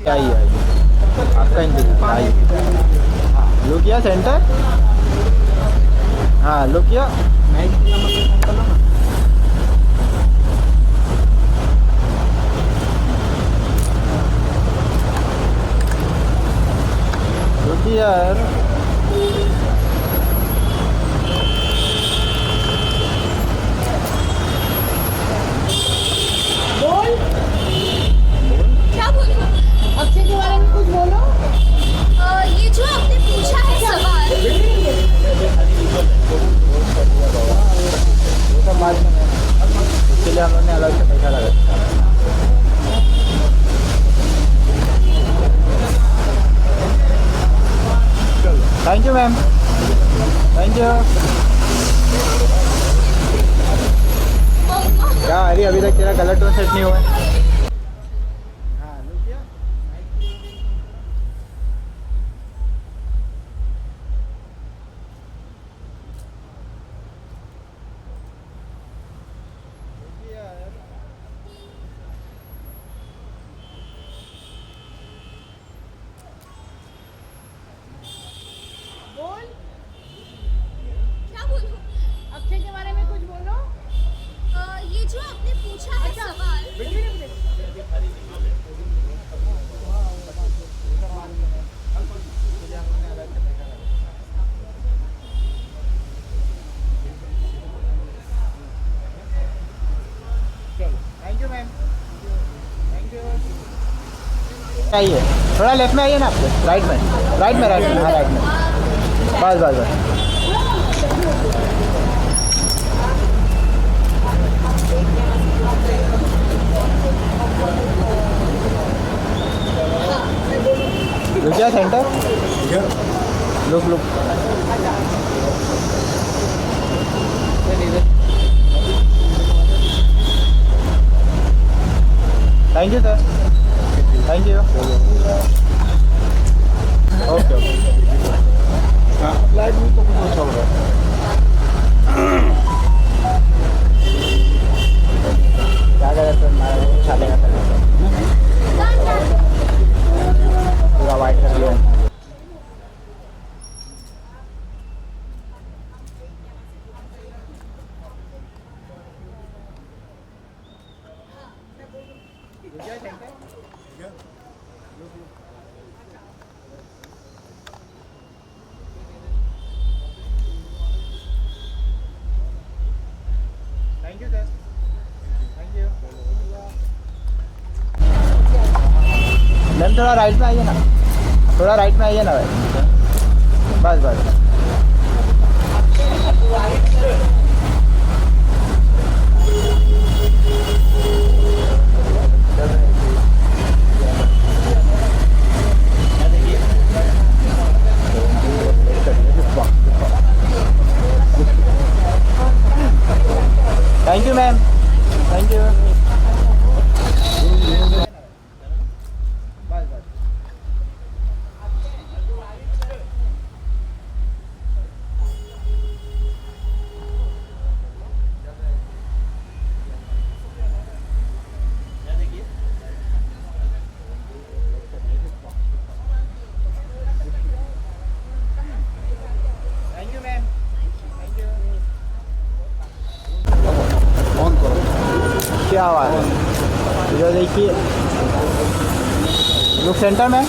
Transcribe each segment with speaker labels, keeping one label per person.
Speaker 1: आइए आइए, आपका इंतजार आइए। लो किया सेंटर, हाँ लो किया। लो किया यार।
Speaker 2: बोल, क्या बोलूं? अक्षय के बारे में कुछ बोलो। ये जो आपने पूछा है सवाल,
Speaker 1: वो सब बाद में उसके लिए हम लोग ने अलग से पैसा लगा। Thank you ma'am, thank you. क्या अरे अभी तक तेरा कलर टोन सेट नहीं हुआ है। हाँ लो किया।
Speaker 2: बोल, क्या बोलूं? अक्षय के बारे में कुछ बोलो। ये जो आपने पूछा है सवाल,
Speaker 1: thank you ma'am, thank you. आइए थोड़ा लेफ्ट में आइए ना, आपके राइट में, राइट में, राइट में, हाँ राइट में। बस बस बस। रुकिया centre, look look. Thank you sir, thank you. Okay okay. Light भी तो कुछ चल रहा है। क्या करें सर, छाले का पूरा वाइट कर दिया। Thank you sir, thank you. Ma'am थोड़ा राइट में आइए ना, थोड़ा राइट में आइए ना भाई। बस बस। Thank you ma'am, thank you. बस बस। Thank you ma'am, thank you. On करो। क्या बात है, इधर देखिए, लुक सेंटर में।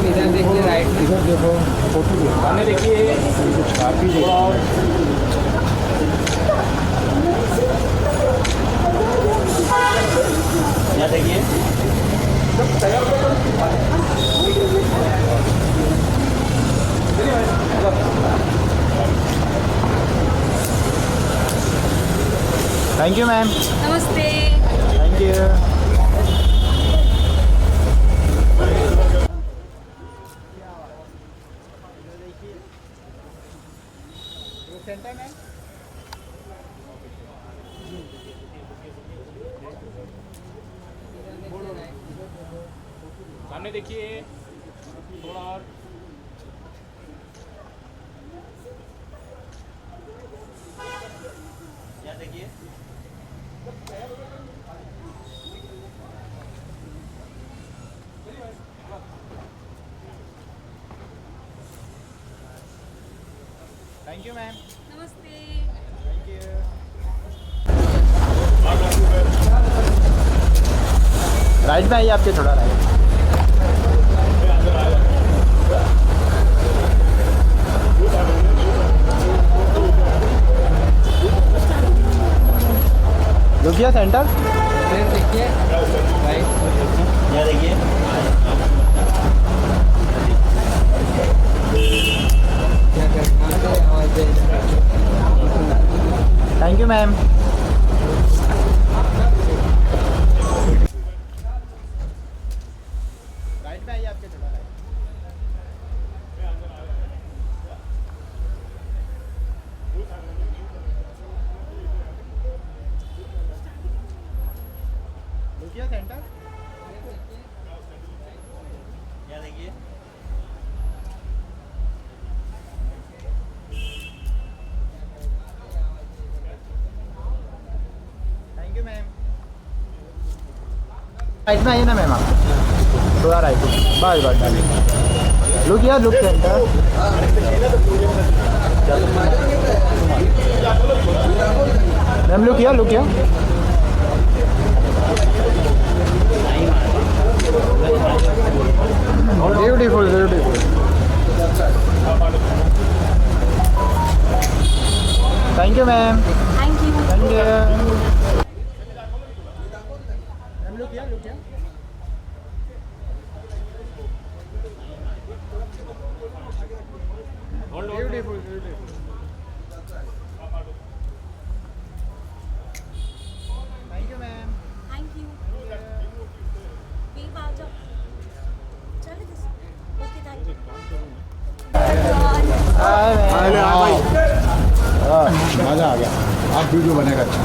Speaker 3: इधर देखिए, राइट
Speaker 1: इधर देखो, फोटो देखो,
Speaker 3: सामने देखिए,
Speaker 1: कुछ काफी देखो।
Speaker 3: यहाँ देखिए।
Speaker 1: थैंक यू मैम,
Speaker 2: नमस्ते।
Speaker 1: Thank you. सेंटर में।
Speaker 3: सामने देखिए, थोड़ा और। यहाँ देखिए।
Speaker 1: Thank you ma'am.
Speaker 2: नमस्ते।
Speaker 1: Thank you. राइट में आइए, आपके थोड़ा राइट। रुकिया सेंटर।
Speaker 3: फिर देखिए राइट।
Speaker 4: यहाँ देखिए।
Speaker 3: क्या करना है आवाज दे।
Speaker 1: Thank you ma'am. राइट में आइए, आपके थोड़ा राइट। रुकिया सेंटर।
Speaker 4: यहाँ देखिए।
Speaker 1: Thank you ma'am. राइट में आइए ना मैम, आप थोड़ा राइट। बस बस look here, look centre. Ma'am look here, look here. Beautiful beautiful. Thank you ma'am.
Speaker 2: Thank you.
Speaker 1: Thank you ma'am. Look here, look here. Beautiful beautiful. Thank you ma'am.
Speaker 2: Thank you. बीप आ जाओ। चले जैसे। Okay thank you.
Speaker 1: Hi ma'am.
Speaker 5: मज़ा आ गया। आप video बनेगा अच्छा।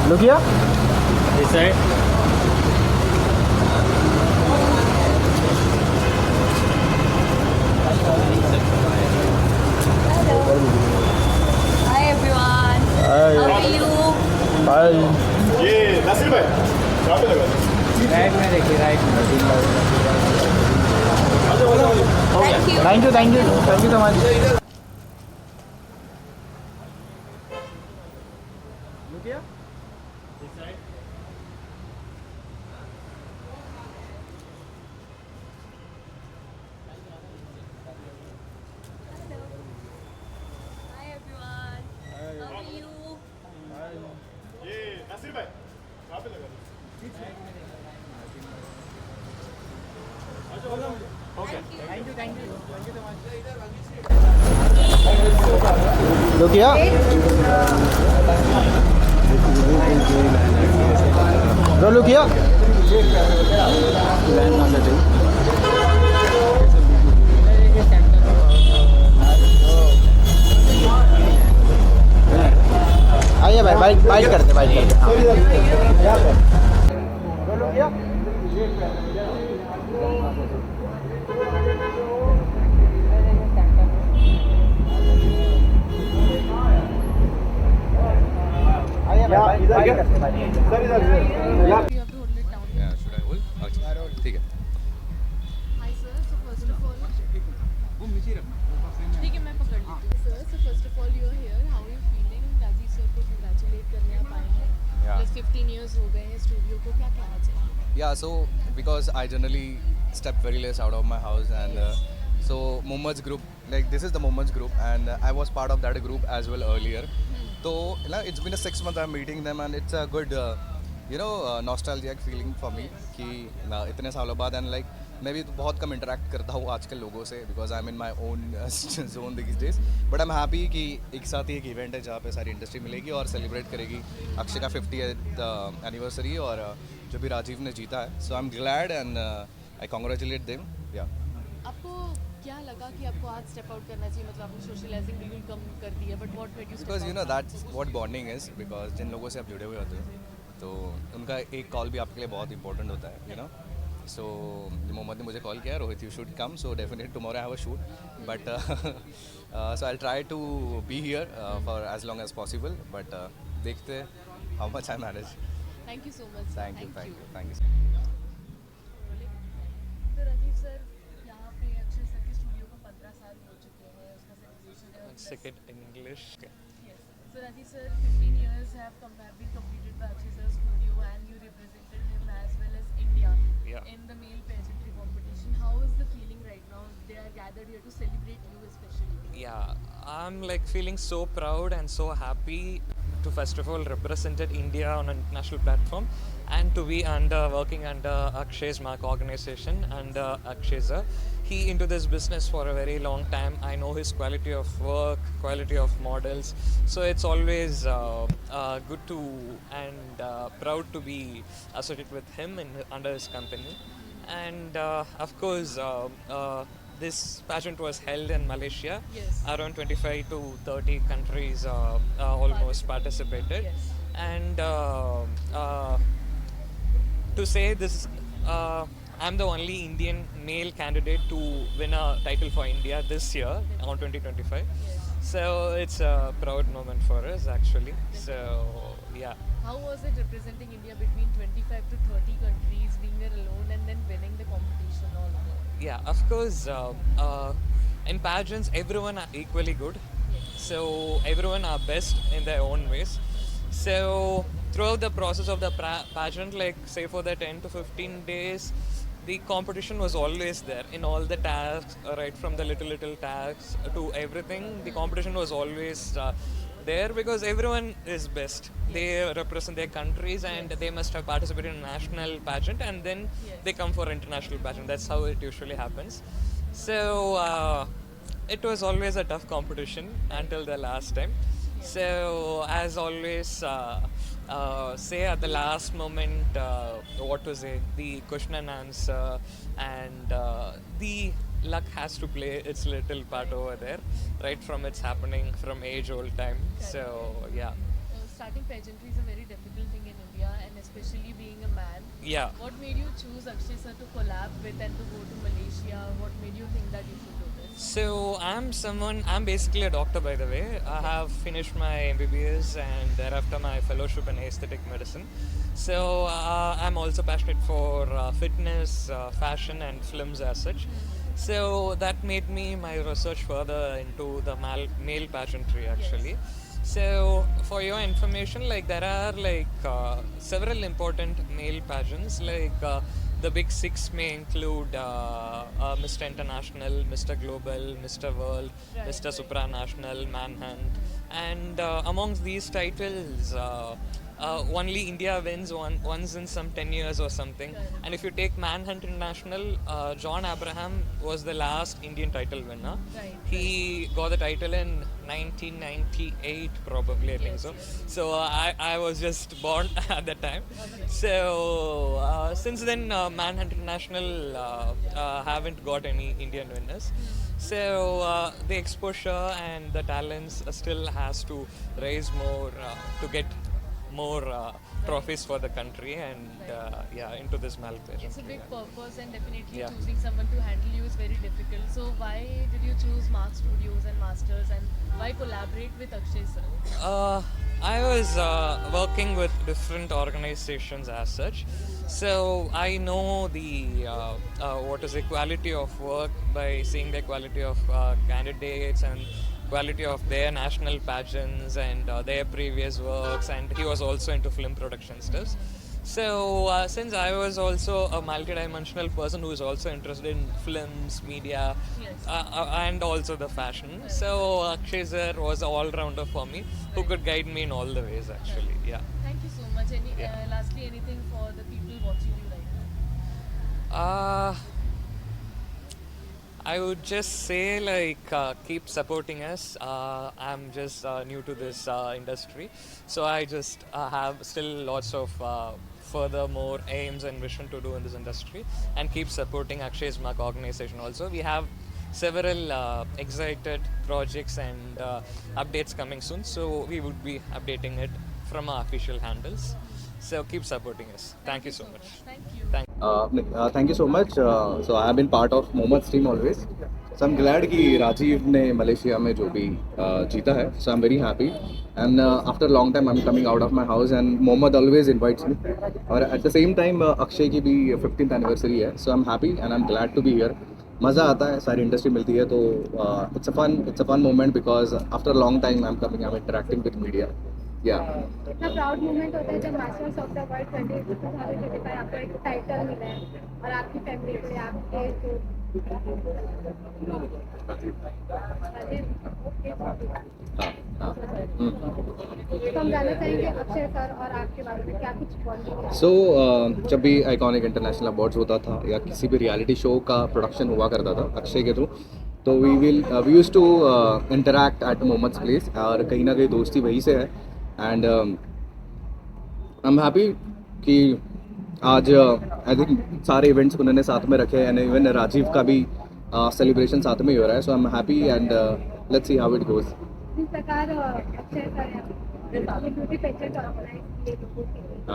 Speaker 1: Look here.
Speaker 4: This side.
Speaker 2: Hi everyone. How are you?
Speaker 1: Bye.
Speaker 5: ये नसीर भाई कहाँ पे लगा?
Speaker 3: राइट में देखिए राइट में।
Speaker 2: Thank you.
Speaker 1: Thank you thank you thank you so much. Look here.
Speaker 4: This side.
Speaker 2: Hi everyone. How are you?
Speaker 5: ये नसीर भाई कहाँ पे लगा?
Speaker 2: Thank you.
Speaker 1: Thank you thank you thank you so much. Look here. Bro look here. आइए भाई, bite bite करते bite करते। हाँ। Bro look here. आइए भाई, बाइट करते बाइट करते।
Speaker 6: Yeah, should I hold? अच्छा, ठीक है।
Speaker 7: Hi sir, so first of all, ठीक है मैं पकड़ लेती हूँ sir. So first of all, you are here. How are you feeling? Rajiv sir को congratulate करने आप आए हैं.
Speaker 6: Yeah.
Speaker 7: Plus 15 years हो गए हैं स्टूडियो को, क्या कहना चाहिए?
Speaker 6: Yeah, so because I generally step very less out of my house and so Mohammad's group, like this is the Mohammad's group and I was part of that group as well earlier. So it's been a 6 months I'm meeting them and it's a good nostalgic feeling for me कि इतने सालों बाद and like मैं भी बहुत कम interact करता हूँ आजकल लोगों से because I am in my own zone this days but I am happy कि एक साथ ही एक इवेंट है जहाँ पे सारी इंडस्ट्री मिलेगी और सेलिब्रेट करेगी अक्षय का 50th एनिवर्सरी और जो भी राजीव ने जीता है so I am glad and I congratulate them या
Speaker 7: आपको क्या लगा कि आपको आज स्टेप आउट करना चाहिए, मतलब आपने सोशलाइजिंग बिल्कुल कम कर दी है, but what made you step
Speaker 6: because you know that's what bonding is because जिन लोगों से आप जुड़े हुए होते हो तो उनका एक कॉल भी आपके लिए बहुत इंपॉर्टेंट होता है यू नो सो मोहम्मद ने मुझे कॉल किया Rohit you should come so definitely tomorrow I have a shoot but so I try to be here for as long as possible but देखते how much I manage
Speaker 7: thank you so much.
Speaker 6: Thank you
Speaker 7: Thank you.
Speaker 6: Thank you
Speaker 7: तो Rajiv sir यहाँ पे
Speaker 8: check it in English.
Speaker 7: Yes. So Raji sir, 15 years have been completed by Akshay sir's studio, and you represented him as well as India
Speaker 8: Yeah.
Speaker 7: in the male pageantry competition. How is the feeling right now? They are gathered here to celebrate you especially.
Speaker 8: Yeah, I'm like feeling so proud and so happy to first of all represented India on an international platform and to be working under Akshay's mark organization under Akshay sir. He into this business for a very long time. I know his quality of work, quality of models. So it's always good to and proud to be associated with him under his company. And of course, this pageant was held in Malaysia.
Speaker 7: Yes.
Speaker 8: Around 25 to 30 countries almost participated.
Speaker 7: Yes.
Speaker 8: And to say this, I'm the only Indian male candidate to win a title for India this year on 2025. So it's a proud moment for us actually. So yeah.
Speaker 7: How was it representing India between 25 to 30 countries, being there alone and then winning the competition all over?
Speaker 8: Yeah, of course. In pageants, everyone are equally good. So everyone are best in their own ways. So throughout the process of the pageant, like say for the 10 to 15 days, the competition was always there in all the tasks, right from the little tasks to everything. The competition was always there because everyone is best. They represent their countries and they must have participated in a national pageant and then they come for international pageant. That's how it usually happens. So it was always a tough competition until the last time. So as always, say at the last moment, what to say, the question and answer and the luck has to play its little part over there, right from its happening from age-old time. So yeah.
Speaker 7: Starting pageantry is a very difficult thing in India, and especially being a man.
Speaker 8: Yeah.
Speaker 7: What made you choose Akshay sir to collab with and to go to Malaysia? What made you think that you should do this?
Speaker 8: So I'm basically a doctor by the way. I have finished my MBBS and thereafter my fellowship in aesthetic medicine. So I'm also passionate for fitness, fashion and films as such. So that made me my research further into the male pageantry actually. So for your information, like there are like several important male pageants, like the big six may include Mr. International, Mr. Global, Mr. World, Mr. Supranational, Manhunt, and amongst these titles, only India wins once in some 10 years or something. And if you take Manhunt International, John Abraham was the last Indian title winner. He got the title in 1998 probably, I think so. So I was just born at that time. So since then Manhunt International haven't got any Indian winners. So the exposure and the talents still has to raise more to get more trophies for the country and into this male pageantry.
Speaker 7: It's a big purpose, and definitely
Speaker 8: Yeah.
Speaker 7: choosing someone to handle you is very difficult. So why did you choose Mark Studios and Masters, and why collaborate with Akshay sir?
Speaker 8: I was working with different organizations as such, so I know the quality of work by seeing the quality of candidates and quality of their national pageants and their previous works, and he was also into film production stuff. So since I was also a multi-dimensional person who is also interested in films, media, and also the fashion, so Akshay sir was an all-rounder for me who could guide me in all the ways actually. Yeah.
Speaker 7: Thank you so much. Lastly, anything for the people watching you right now?
Speaker 8: I would just say like keep supporting us. I'm just new to this industry, so I just have still lots of furthermore aims and vision to do in this industry, and keep supporting Akshay's Mark organization also. We have several excited projects and updates coming soon, so we would be updating it from our official handles. So keep supporting us. Thank you so much.
Speaker 7: Thank you.
Speaker 6: Thank you so much. So I have been part of Mohammad's team always. So I'm glad कि राजीव ने Malaysia में जो भी जीता है. So I'm very happy. And after a long time I'm coming out of my house and Mohammad always invites me. और at the same time Akshay की भी 15th anniversary है. So I'm happy and I'm glad to be here. मज़ा आता है, सारी industry मिलती है, तो it's a fun moment because after a long time I am coming, I am interacting with media. या
Speaker 2: इतना प्राउड मोमेंट होता है जब मास्टर्स ऑफ द वर्ल्ड 2025 आपको एक टाइटल मिला है और आपकी फैमिली को आपके जो तो हम जानना चाहेंगे अक्षय सर और आपके बारे में क्या कुछ बॉन्डिंग है.
Speaker 6: सो जब भी आइकॉनिक इंटरनेशनल अवार्ड्स होता था या किसी भी रियलिटी शो का प्रोडक्शन हुआ करता था अक्षय के थ्रू, तो we use to interact at moments place, और कहीं ना कहीं दोस्ती वहीं से है. एंड आई एम हैप्पी कि आज आई थिंक सारे इवेंट्स उन्होंने साथ में रखे, एंड इवन राजीव का भी सेलिब्रेशन साथ में ही हो रहा है. So I am happy and let's see how it goes.
Speaker 2: जिस प्रकार Akshay sir beauty pageant organise किए लोगों के लिए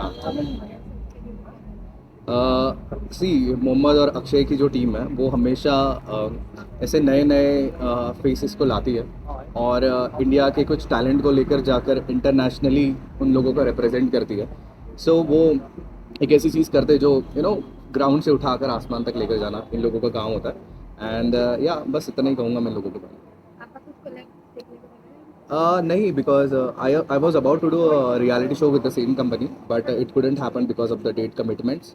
Speaker 6: सी मोहम्मद और अक्षय की जो टीम है वो हमेशा ऐसे नए नए फेसेस को लाती है, और इंडिया के कुछ टैलेंट को लेकर जाकर इंटरनेशनली उन लोगों को रिप्रेजेंट करती है. सो वो एक ऐसी चीज़ करते हैं जो ग्राउंड से उठाकर आसमान तक लेकर जाना इन लोगों का काम होता है. एंड या बस इतना ही कहूँगा मैं लोगों के बारे में.
Speaker 2: आपका कुछ कलेक्ट देखने को मिला है?
Speaker 6: नहीं, because I was about to do a reality show with the same company, but it couldn't happen because of the date commitments.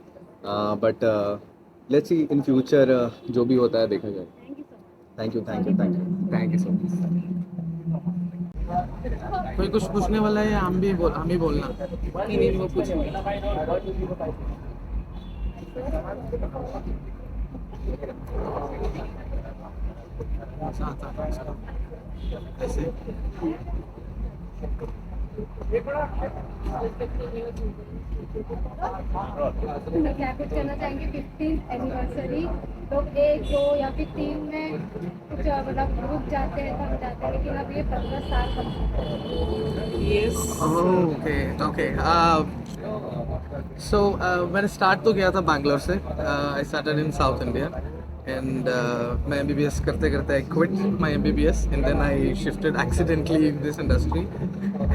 Speaker 6: But let's see in future जो भी होता है देखा जाए.
Speaker 2: Thank you sir.
Speaker 6: Thank you so much.
Speaker 9: कोई कुछ पूछने वाला है या हम ही बोलना? नहीं वो पूछेंगे. ऐसे
Speaker 2: क्या कुछ करना चाहेंगे 15th एनिवर्सरी तो 1, 2 या फिर 3 में कुछ मतलब रुक जाते हैं थक जाते हैं, लेकिन अब ये 15 साल
Speaker 9: Yes. Okay. So मैंने स्टार्ट तो किया था बैंगलोर से. I started in South India. And मैं MBBS करते करते I quit my MBBS and then I shifted accidentally in this industry.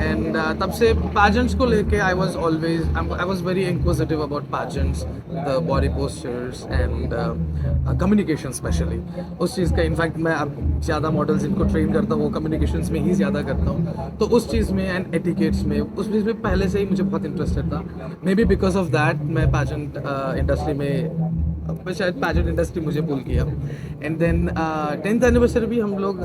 Speaker 9: And तब से pageants को लेके I was very inquisitive about pageants, the body postures and communication especially. उस चीज़ का in fact मैं अब ज़्यादा मॉडल्स इनको ट्रेन करता हूँ वो कम्युनिकेशंस में ही ज़्यादा करता हूँ, तो उस चीज़ में एंड एटिकेट्स में उस चीज़ में पहले से ही मुझे बहुत इंटरेस्टेड था. May be because of that मैं pageant इंडस्ट्री में शायद पैजेंट इंडस्ट्री मुझे पुल किया. एंड देन 10th एनिवर्सरी भी हम लोग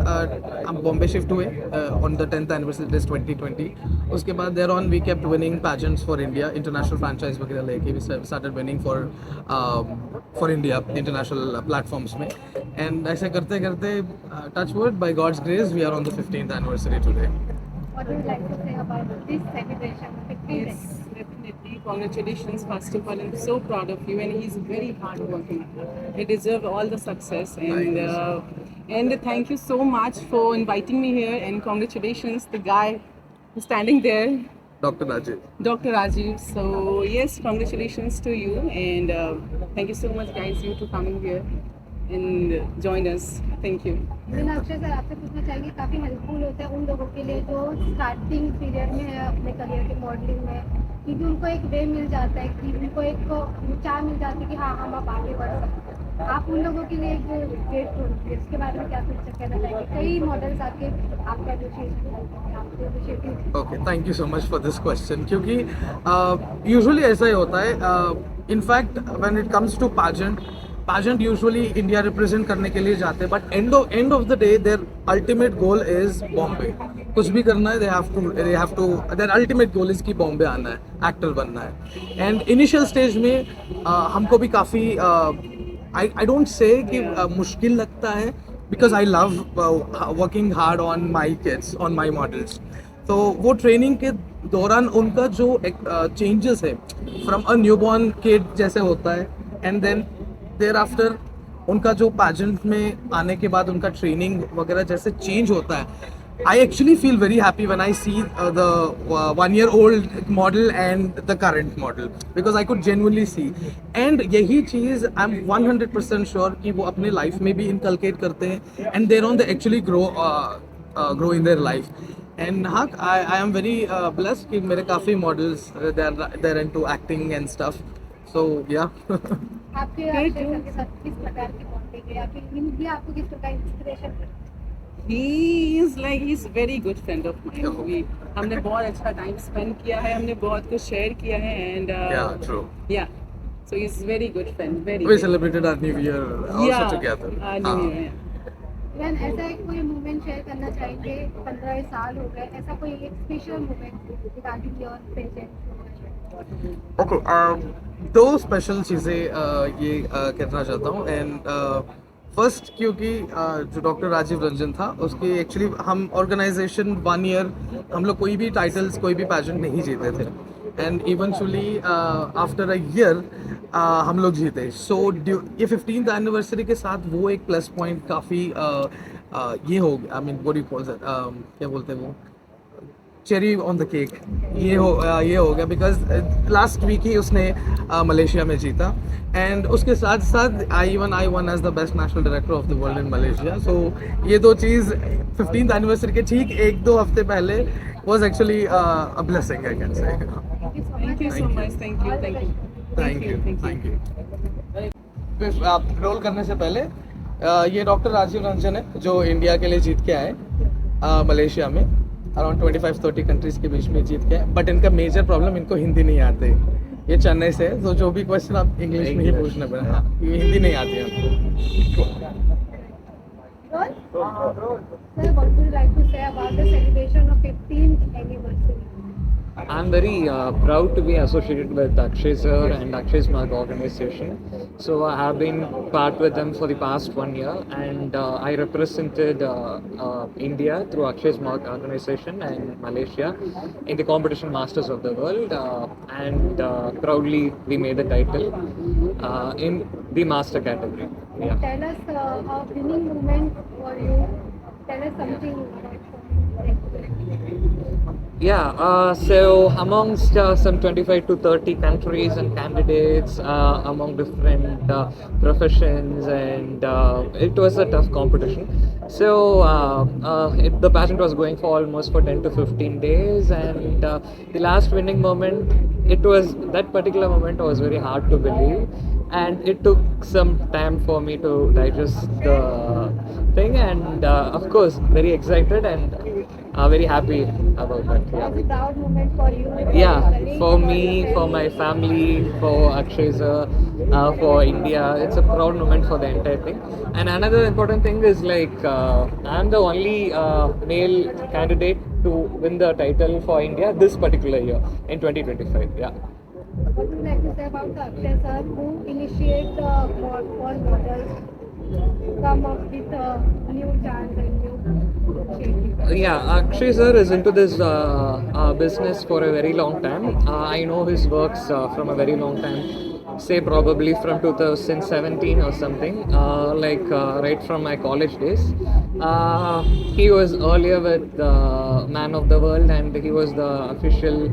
Speaker 9: बॉम्बे शिफ्ट हुए on the 10th anniversary this 2020. उसके बाद there on we kept winning pageants for India, international franchise वगैरह लेके we started winning for India international platforms में. एंड ऐसे करते करते touch wood by God's grace we are on the 15th anniversary today.
Speaker 2: What would you like to say about this celebration? 15th
Speaker 10: Yes, definitely. Congratulations, first of all. I'm so proud of you, and he's very hardworking. He deserves all the success, and thank you so much for inviting me here. And congratulations, the guy who's standing there,
Speaker 6: Dr. Rajiv.
Speaker 10: Dr. Rajiv. So yes, congratulations to you, and thank you so much, guys, you to coming here and join us. Thank you.
Speaker 2: लेकिन Akshay sir आपसे पूछना चाहेंगे, काफ़ी helpful होता है उन लोगों के लिए जो स्टार्टिंग पीरियड में है अपने करियर के मॉडलिंग में, क्योंकि उनको एक वे मिल जाता है कि उनको एक विचार मिल जाती है कि हाँ हम अब आगे बढ़ सकते हैं. आप उन लोगों के लिए एक गेट खोलते हैं, इसके बारे में क्या कुछ कहना चाहेंगे? कई मॉडल्स आके आपका appreciate.
Speaker 9: Okay, thank you so much for this question, क्योंकि यूजुअली ऐसा ही होता है. In fact when it comes to pageant usually India represent करने के लिए जाते हैं, but end of the day their ultimate goal is Bombay. कुछ भी करना है, they have to their ultimate goal is कि बॉम्बे आना है, एक्टर बनना है. एंड इनिशियल स्टेज में हमको भी काफ़ी आई डोंट से कि मुश्किल लगता है, because I love working hard on my kids, on my models. तो वो ट्रेनिंग के दौरान उनका जो चेंजेस है फ्रॉम अ न्यूबॉर्न किड जैसे होता है, एंड देन देयर आफ्टर उनका जो पैजेंट में आने के बाद उनका ट्रेनिंग वगैरह जैसे चेंज होता है, I actually feel very happy when I see the 1-year-old model and the current model, because I could genuinely see. And यही चीज़ I'm 100% sure कि वो अपने लाइफ में भी inculcate करते हैं, and thereon they actually grow in their life. And हाँ, I am very blessed कि मेरे काफ़ी models they're into acting and stuff. So yeah.
Speaker 2: आपके
Speaker 10: Good,
Speaker 2: अक्षय सर
Speaker 10: good.
Speaker 2: के साथ किस प्रकार की बॉन्डिंग है या फिर इनकी आपको किस प्रकार इंस्पिरेशन है?
Speaker 10: he's very good friend of mine. हमने बहुत अच्छा टाइम स्पेंड किया है, हमने बहुत कुछ शेयर किया है and
Speaker 9: Yeah, true.
Speaker 10: yeah, so he's very good friend, very.
Speaker 9: We celebrated our New Year also
Speaker 10: yeah,
Speaker 9: together.
Speaker 10: New
Speaker 9: हाँ.
Speaker 10: Year.
Speaker 2: इवन ऐसा एक कोई मोमेंट शेयर करना चाहेंगे? 15 साल हो गए, ऐसा कोई एक special moment regarding your patient?
Speaker 9: Okay, दो स्पेशल चीज़ें ये कहना चाहता हूँ एंड फर्स्ट क्योंकि जो डॉक्टर राजीव रंजन था उसकी एक्चुअली हम ऑर्गेनाइजेशन 1 ईयर हम लोग कोई भी टाइटल्स कोई भी पैजेंट नहीं जीते थे and eventually after a year हम लोग जीते सो ये 15th एनिवर्सरी के साथ वो एक प्लस पॉइंट काफ़ी ये हो गया I mean what you call that क्या बोलते हैं वो चेरी ऑन द केक ये हो गया बिकॉज लास्ट वीक ही उसने मलेशिया में जीता एंड उसके साथ साथ I won as the best national director of the world in Malaysia so ये दो चीज़ 15th एनिवर्सरी के ठीक 1-2 हफ्ते पहले was actually a blessing I can say
Speaker 10: Thank you so much. Thank you.
Speaker 9: Thank you आप रोल करने से पहले ये डॉक्टर राजीव रंजन है जो इंडिया के लिए जीत के आए मलेशिया में अराउंड 25-30 कंट्रीज के बीच में जीत के आए बट इनका मेजर प्रॉब्लम इनको हिंदी नहीं आते ये चेन्नई से है तो जो भी क्वेश्चन आप इंग्लिश में ही पूछना पड़े हाँ ये हिंदी नहीं आती है
Speaker 2: Sir, what would you like to say about the celebration of 15th anniversary?
Speaker 8: I'm very proud to be associated with Akshay sir and Akshay Mark organization. So I have been part with them for the past 1 year, and I represented India through Akshay Mark organization and Malaysia in the competition Masters of the World, and proudly we made the title in the master category. Yeah.
Speaker 2: Tell us a winning moment for you. Tell us something
Speaker 8: So amongst some 25 to 30 countries and candidates among different professions, and it was a tough competition. So the pageant was going for almost for 10 to 15 days, and the last winning moment, that particular moment was very hard to believe, and it took some time for me to digest the thing, and of course very excited and very happy about that.
Speaker 2: was a proud moment for you?
Speaker 8: Yeah, for me, for my family, for Akshay sir, for India, it's a proud moment for the entire thing. And another important thing is like I'm the only male candidate to win the title for India this particular year in 2025. Yeah.
Speaker 2: What would you like to say about the Akshay sir who initiate the all models come up with a new chance and new initiative?
Speaker 8: Yeah, Akshay sir is into this business for a very long time. I know his works from a very long time, say probably from 2017 or something, right from my college days. He was earlier with Man of the World, and he was the official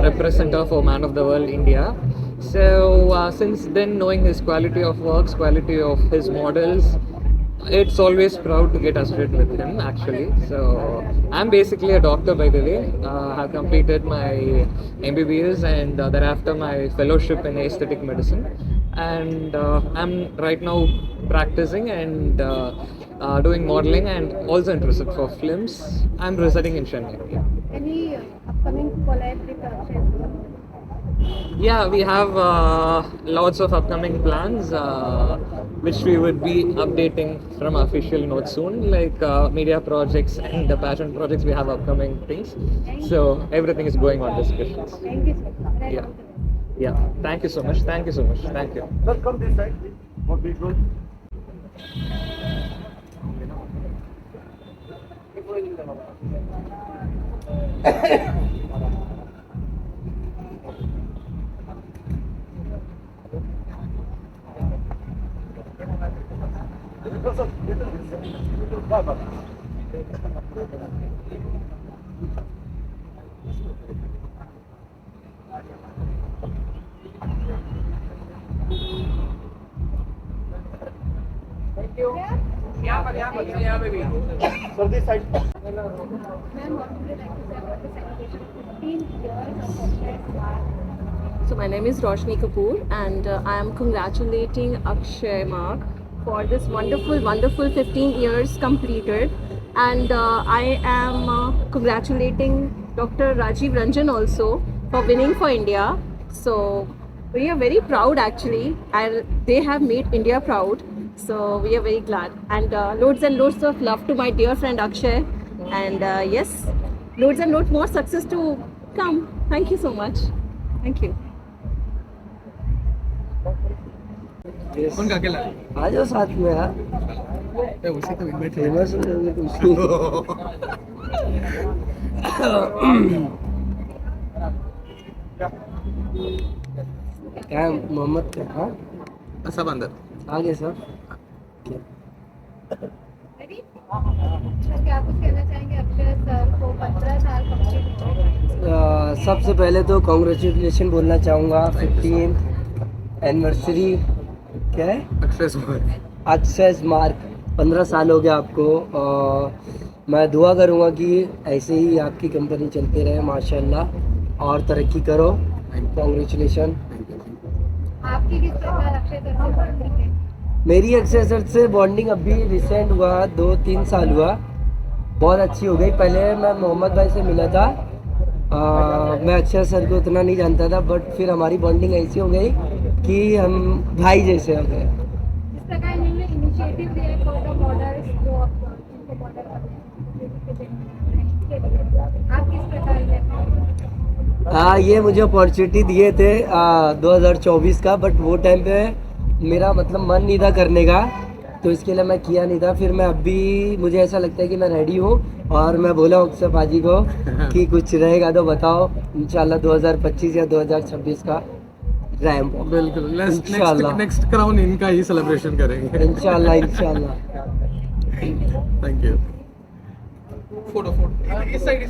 Speaker 8: representative for Man of the World India. So since then, knowing his quality of works, quality of his models, it's always proud to get associated with him actually. So I'm basically a doctor by the way. I have completed my MBBS and thereafter my fellowship in aesthetic medicine, and I'm right now practicing and doing modeling and also interested for films. I'm residing in Chennai.
Speaker 2: Any upcoming collab with Akshay sir?
Speaker 8: Yeah, we have lots of upcoming plans which we would be updating from official notes soon, like media projects and the pageant projects. We have upcoming things, so everything is going on discussions.
Speaker 2: Thank you sir.
Speaker 8: Yeah, yeah. Thank you so much. Thank you so much. Thank you.
Speaker 5: Let's come this side. More visual. Sir, this side.
Speaker 2: Ma'am, what would you like to say about the celebration of 15 years of Akshay Mark?
Speaker 11: So my name is Roshni Kapoor, and I am congratulating Akshay Mark for this wonderful 15 years completed. And I am congratulating Dr. Rajiv Ranjan also for winning for India. So we are very proud actually, and they have made India proud. So we are very glad, and loads of love to my dear friend Akshay, and yes, loads more success to come. Thank you so much. Thank you.
Speaker 9: कौन गा के लाए?
Speaker 3: आ जाओ साथ में यार
Speaker 9: उसी को इनवाइट
Speaker 3: फेमस हो जाओगे कुछ क्या मोहम्मद क्या हाँ
Speaker 9: सब अंदर
Speaker 3: आगे सर
Speaker 2: क्या कुछ कहना चाहेंगे अक्षय सर को 15 साल कंप्लीट
Speaker 3: सबसे पहले तो कॉन्ग्रेचुलेशन बोलना चाहूँगा 15th एनिवर्सरी क्या है अक्षय मार्क 15 साल हो गया आपको। मैं दुआ करूँगा कि ऐसे ही आपकी कंपनी चलते रहे माशाल्लाह और तरक्की करो। कॉन्ग्रेचुलेशन।
Speaker 2: आपकी किस प्रकार अक्षय सर से बॉन्डिंग है?
Speaker 3: मेरी अक्षय सर से बॉन्डिंग अभी रिसेंट हुआ 2-3 साल हुआ, बहुत अच्छी हो गई। पहले मैं मोहम्मद भाई से मिला था, मैं अक्षय सर को उतना नहीं जानता था, बट फिर हमारी बॉन्डिंग ऐसी हो गई कि हम भाई जैसे हो गए।
Speaker 2: इस प्रकार इन्होंने इनिशिएटिव लिया फॉर द मॉडल्स जो उनको मॉडल आप किस प्रकार
Speaker 3: हाँ, ये मुझे अपॉर्चुनिटी दिए थे 2024 का, बट वो टाइम पे मेरा मतलब मन नहीं था करने का, तो इसके लिए मैं किया नहीं था। फिर मैं अभी मुझे ऐसा लगता है कि मैं रेडी हूँ, और मैं बोला अक्षय पाजी को कि कुछ रहेगा तो बताओ। इंशाल्लाह 2025 या 2026 का रैम
Speaker 9: बिल्कुल नेक्स्ट क्राउन इनका ही सेलिब्रेशन करेंगे
Speaker 3: इंशाल्लाह इंशाल्लाह।
Speaker 9: Thank you. फोटो इस साइड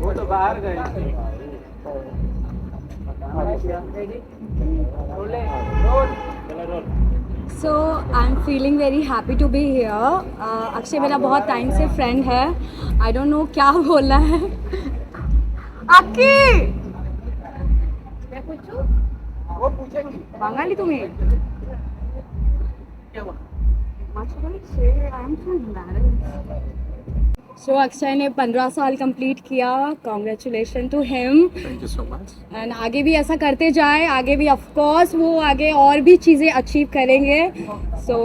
Speaker 1: वो तो बाहर गए।
Speaker 11: So I'm feeling very happy to be here. Akshay मेरा बहुत टाइम से फ्रेंड है। I don't know क्या बोलना है। आकी
Speaker 2: मैं पूछूं?
Speaker 1: वो पूछेंगी
Speaker 11: बांगाली तुम्हें?
Speaker 1: क्या हुआ?
Speaker 11: So अक्षय ने 15 साल कंप्लीट किया। Congratulation to him.
Speaker 9: Thank you so much.
Speaker 11: And आगे भी ऐसा करते जाए, आगे भी ऑफ कोर्स वो आगे और भी चीज़ें अचीव करेंगे। So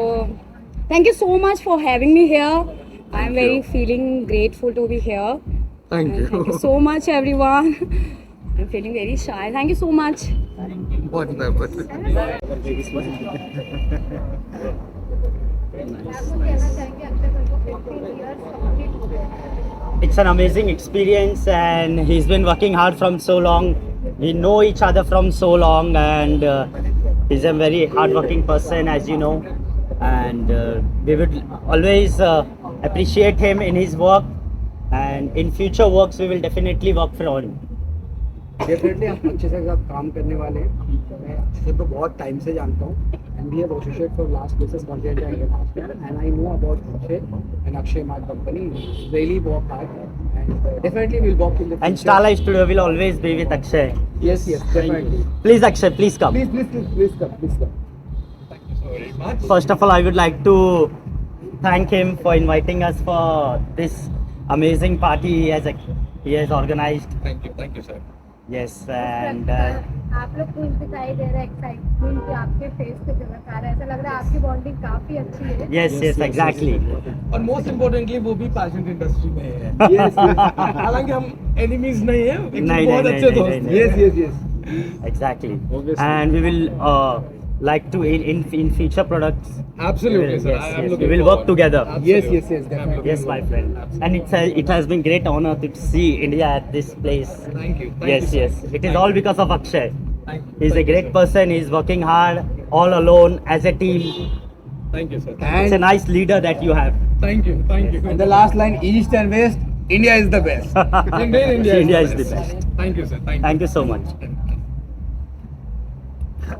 Speaker 11: thank you so much for having me here. I am very feeling grateful to be here.
Speaker 9: Thank
Speaker 11: thank you so much everyone. I am feeling very shy. Thank you so much.
Speaker 12: It's an amazing experience, and he's been working hard from so long. We know each other from so long, and he's a very hard-working person, as you know. And we would always appreciate him in his work, and in future works we will definitely work for him.
Speaker 13: Definitely हम अच्छे से साथ काम करने वाले हैं। मैं अच्छे से तो बहुत टाइम से जानता हूँ, and we have associated for last places content and I know about Akshay and Akshay mark company really work hard and definitely will work in the
Speaker 12: And Starlight Studio will always be with Akshay.
Speaker 13: Yes, definitely.
Speaker 12: Please Akshay, please come.
Speaker 13: Please come.
Speaker 9: Thank you so very much.
Speaker 12: First of all, I would like to thank him for inviting us for this amazing party he has organized.
Speaker 9: Thank you, sir.
Speaker 12: Yes, and
Speaker 2: आप लोग को दिखाई दे रहा है excitement कि आपके face पे झलक आ रहा है। ऐसा लग रहा है आपकी बॉन्डिंग काफी अच्छी है।
Speaker 12: yes, exactly.
Speaker 9: और मोस्ट इम्पोर्टेंटली वो भी पैशन इंडस्ट्री में है। हालांकि हम एनिमीज नहीं है, बहुत अच्छे दोस्त हैं।
Speaker 13: Yes.
Speaker 12: Exactly. And we will like to in future products.
Speaker 9: Absolutely, sir.
Speaker 12: We will work together.
Speaker 13: Yes, definitely.
Speaker 12: Yes, my friend. And it has been great honor to see India at this place.
Speaker 9: Thank you.
Speaker 12: Yes. It is all because of Akshay.
Speaker 9: Thank you.
Speaker 12: He's a great person. He's working hard, all alone, as a team.
Speaker 9: Thank you, sir.
Speaker 12: It's a nice leader that you have.
Speaker 9: Thank you.
Speaker 13: And the last line, East and West, India is the best.
Speaker 9: India
Speaker 12: is the best.
Speaker 9: Thank you, sir.
Speaker 12: Thank you so much.
Speaker 2: Sir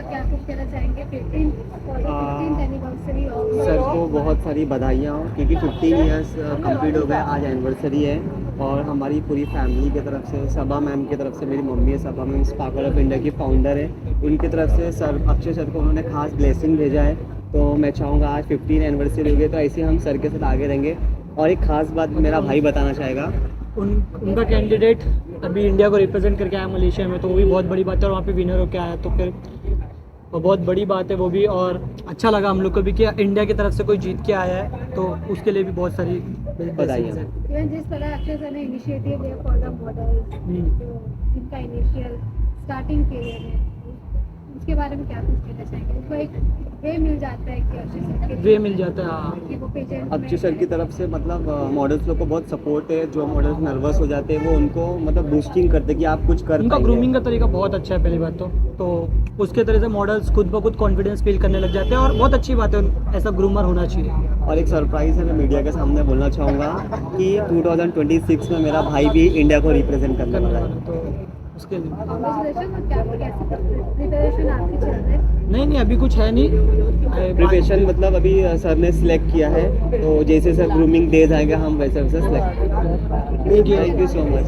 Speaker 2: क्या कुछ कहना चाहेंगे 15th anniversary of
Speaker 14: sir को बहुत सारी बधाइयाँ हो क्योंकि 15 इयर्स कंप्लीट हो गए, आज एनिवर्सरी है। और हमारी पूरी फैमिली की तरफ से, सबा मैम की तरफ से, मेरी मम्मी है सबा मैम, स्पार्कल ऑफ इंडिया की फाउंडर है, उनकी तरफ से सर अक्षय सर को उन्होंने खास ब्लेसिंग भेजा है। तो मैं चाहूँगा आज 15 एनिवर्सरी हो गई तो ऐसे हम सर के साथ आगे रहेंगे। और एक खास बात मेरा भाई बताना चाहेगा।
Speaker 15: उनका कैंडिडेट अभी इंडिया को रिप्रेजेंट करके आया मलेशिया में, तो वो भी बहुत बड़ी बात है। और वहाँ पे विनर होकर आया तो फिर वो बहुत बड़ी बात है वो भी। और अच्छा लगा हम लोग को भी कि इंडिया की तरफ से कोई जीत के आया है, तो उसके लिए भी बहुत सारी बधाइयाँ हैं।
Speaker 2: इवन जिस तरह अक्षय सर ने इनिशिएटिव लिया फॉर द मॉडल्स, जिनका इनिशियल स्टार्टिंग पीरियड है, उसके बारे में क्या कुछ कहना चाहेंगे? उनको एक वे मिल जाता है कि अक्षय सर के
Speaker 15: वे मिल जाता है, हाँ।
Speaker 2: कि वो पेजेंट
Speaker 14: अक्षय सर की तरफ से मतलब मॉडल्स लोग को बहुत सपोर्ट है। जो मॉडल्स नर्वस हो जाते हैं वो उनको मतलब बूस्टिंग करते हैं कि आप कुछ कर
Speaker 15: उनका
Speaker 14: पाएंगे।
Speaker 15: ग्रूमिंग का तरीका बहुत अच्छा है पहली बात तो उसके तरह से मॉडल्स खुद ब खुद कॉन्फिडेंस फील करने लग जाते हैं और बहुत अच्छी बात है, ऐसा ग्रूमर होना चाहिए।
Speaker 14: और एक सरप्राइज है, मैं मीडिया के सामने बोलना चाहूँगा कि 2026 में मेरा भाई भी इंडिया को रिप्रेजेंट करने वाला है।
Speaker 15: तो उसके लिए
Speaker 2: कांग्रेचुलेशन। और क्या कैसे प्रिपरेशन आपकी चल रही है?
Speaker 15: नहीं अभी कुछ है नहीं
Speaker 14: प्रिपरेशन मतलब अभी सर ने सिलेक्ट किया है, तो जैसे सर ग्रूमिंग डेज आएगा हम वैसे वैसे select. Thank you so much.